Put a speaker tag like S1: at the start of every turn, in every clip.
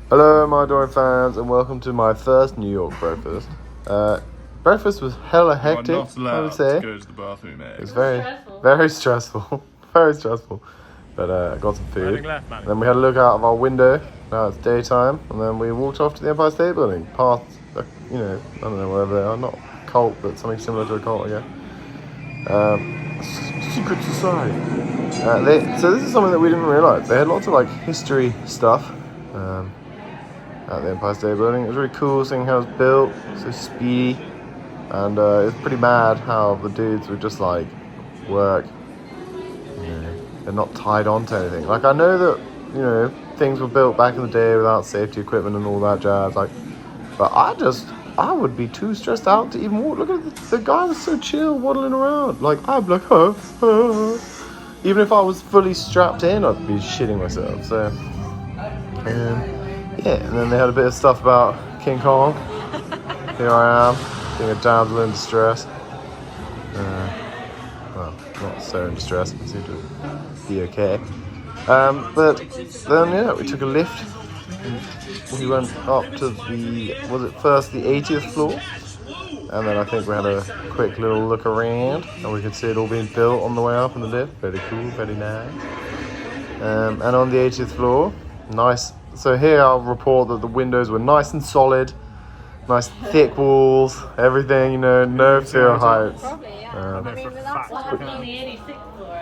S1: Hello, my adoring fans, and welcome to my first New York breakfast. Breakfast was hella hectic,
S2: not allowed
S1: I would say.
S2: to go to the bathroom,
S1: It was
S2: stressful.
S1: very stressful, very stressful. But I got some food.
S2: Left, Manny.
S1: Then we had a look out of our window. Now it's daytime, and then we walked off to the Empire State Building, past, I don't know wherever they are, not a cult, but something similar to a cult, I guess. Secret society. So this is something that we didn't realise. They had lots of history stuff. At the Empire State Building. It was really cool seeing how it was built, so speedy, and it was pretty mad how the dudes would just work. They're not tied on to anything. I know that things were built back in the day without safety equipment and all that jazz. But I would be too stressed out to even walk. Look at the guy was so chill, waddling around. I'd be like, even if I was fully strapped in, I'd be shitting myself. So. Yeah, and then they had a bit of stuff about King Kong. Here I am, being a damsel in distress. Well, not so in distress, but seemed to be okay. But then, we took a lift. We went up to the 80th floor? And then I think we had a quick little look around, and we could see it all being built on the way up in the lift. Very cool, very nice. And on the 80th floor, nice. So here I'll report that the windows were nice and solid, nice thick walls, everything, no fear of heights.
S3: That's on the 86th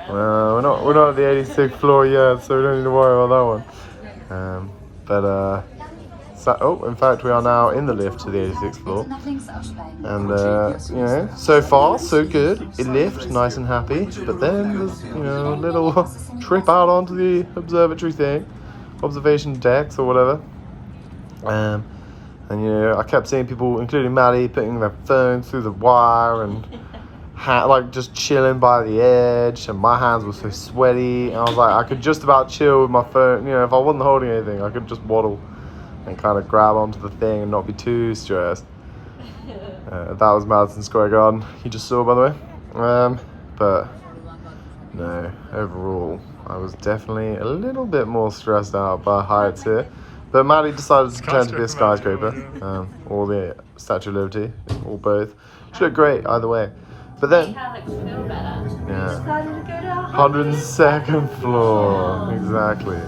S3: floor.
S1: We're not at the 86th floor yet, so we don't need to worry about that one. In fact, we are now in the lift to the 86th floor. And, so far, so good. It lift, nice and happy. But then there's, a little trip out onto the observatory thing. Observation decks or whatever. And I kept seeing people, including Maddie, putting their phones through the wire and just chilling by the edge, and my hands were so sweaty, and I was like, I could just about chill with my phone. If I wasn't holding anything, I could just waddle and kind of grab onto the thing and not be too stressed. That was Madison Square Garden, you just saw, by the way. But no, overall, I was definitely a little bit more stressed out by heights here. But Maddie decided to pretend to be a skyscraper, or the Statue of Liberty, or both. She looked great either way. But then, yeah, 102nd floor, exactly.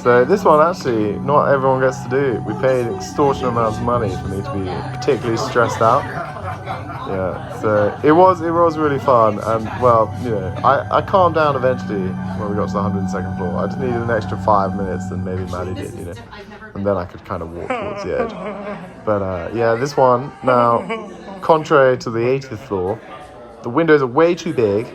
S1: So this one actually, not everyone gets to do. We paid extortionate amounts of money for me to be particularly stressed out. Yeah, so it was really fun, and I calmed down eventually when we got to the 102nd floor. I just needed an extra 5 minutes than maybe Maddie did, and then I could kind of walk towards the edge. But this one, now, contrary to the 80th floor, the windows are way too big.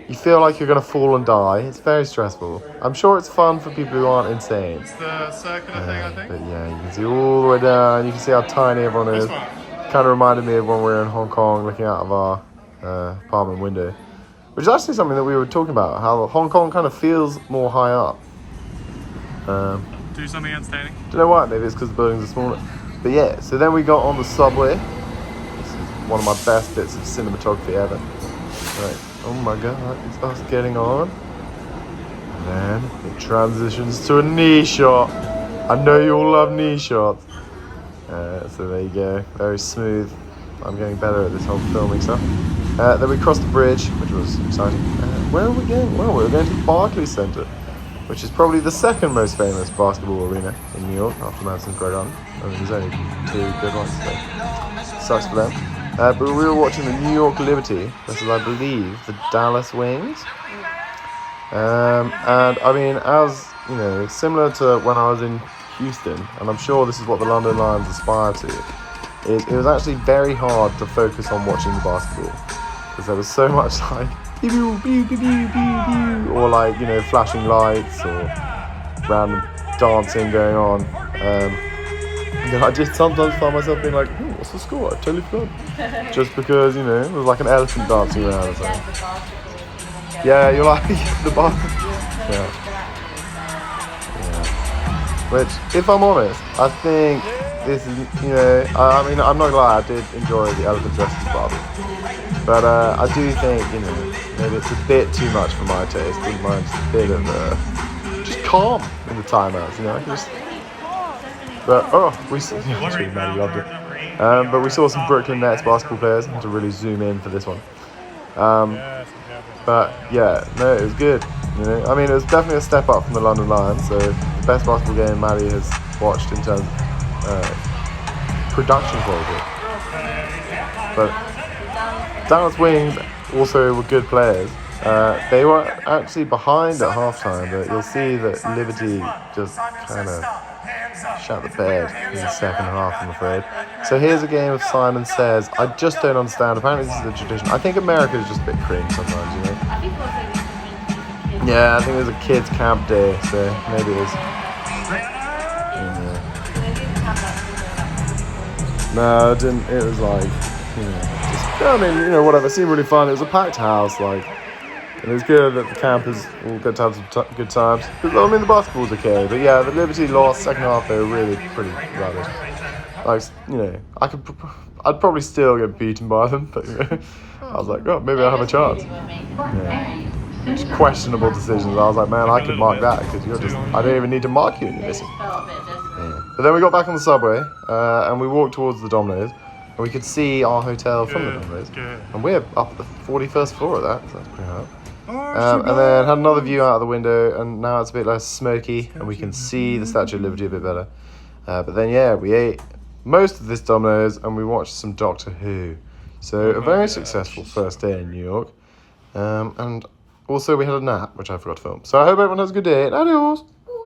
S1: You feel like you're going to fall and die. It's very stressful. I'm sure it's fun for people who aren't insane.
S2: It's the circular thing, I think.
S1: But yeah, you can see all the way down. You can see how tiny everyone is. Kind of reminded me of when we were in Hong Kong looking out of our apartment window. Which is actually something that we were talking about. How Hong Kong kind of feels more high up.
S2: Do something entertaining.
S1: Don't know why. Maybe it's because the buildings are smaller. But yeah, so then we got on the subway. This is one of my best bits of cinematography ever. Right. Oh my god, it's us getting on. And then it transitions to a knee shot. I know you all love knee shots. So there you go, very smooth. I'm getting better at this whole filming stuff. Then we crossed the bridge, which was exciting. Where are we going? Well, we're going to the Barclays Center, which is probably the second most famous basketball arena in New York after Madison Square Garden. I mean, there's only two good ones, so sucks for them. But we were watching the New York Liberty versus, I believe, the Dallas Wings. And I mean, as similar to when I was in Houston, and I'm sure this is what the London Lions aspire to, is it was actually very hard to focus on watching the basketball because there was so much pew pew pew pew pew pew, or flashing lights or random dancing going on. And I just sometimes find myself being like, what's the score? I totally forgot. Just because, there was like an elephant dancing around or something. Yeah, you're like, the bar. Yeah. Which, if I'm honest, I think this is, I mean, I'm not gonna lie, I did enjoy the elephant dresses Barbie. But I do think, maybe it's a bit too much for my taste. Wouldn't mind just a bit of just calm in the timeouts, you know. But we saw, Maddie loved it. But we saw some Brooklyn Nets basketball players. I had to really zoom in for this one. But yeah, no, it was good. You know, I mean, it was definitely a step up from the London Lions. So the best basketball game Maddie has watched in terms of production quality. But Dallas Wings also were good players. They were actually behind at halftime, but you'll see that Liberty just kind of shut the bed in the second half, I'm afraid. So here's a game of Simon Says. I just don't understand. Apparently this is a tradition. I think America is just a bit cringe sometimes, you know?
S3: I think it was like this.
S1: Yeah, I think it was a kids' camp day, so maybe it is. Yeah. No, it didn't. It was like, you know, just, I mean, you know, whatever. It seemed really fun. It was a packed house, like, and it was good that the campers all got to have some good times. Because, I mean, the basketball's okay, but yeah, the Liberty lost second half. They were really pretty rubbish. Like, you know, I'd probably still get beaten by them, but you know, I was like, oh, maybe I'll have a chance. Yeah. Questionable decisions. I was like, man, I could mark that because you're just. I don't even need to mark you and you're missing. Yeah. But then we got back on the subway and we walked towards the Domino's and we could see our hotel from the Domino's. And we're up at the 41st floor of that, so that's pretty high. And then had another view out of the window, and now it's a bit less smoky and we can see the Statue of Liberty a bit better. But then, yeah, we ate most of this Domino's and we watched some Doctor Who. So a very successful first day in New York. And also we had a nap, which I forgot to film. So I hope everyone has a good day, and adios!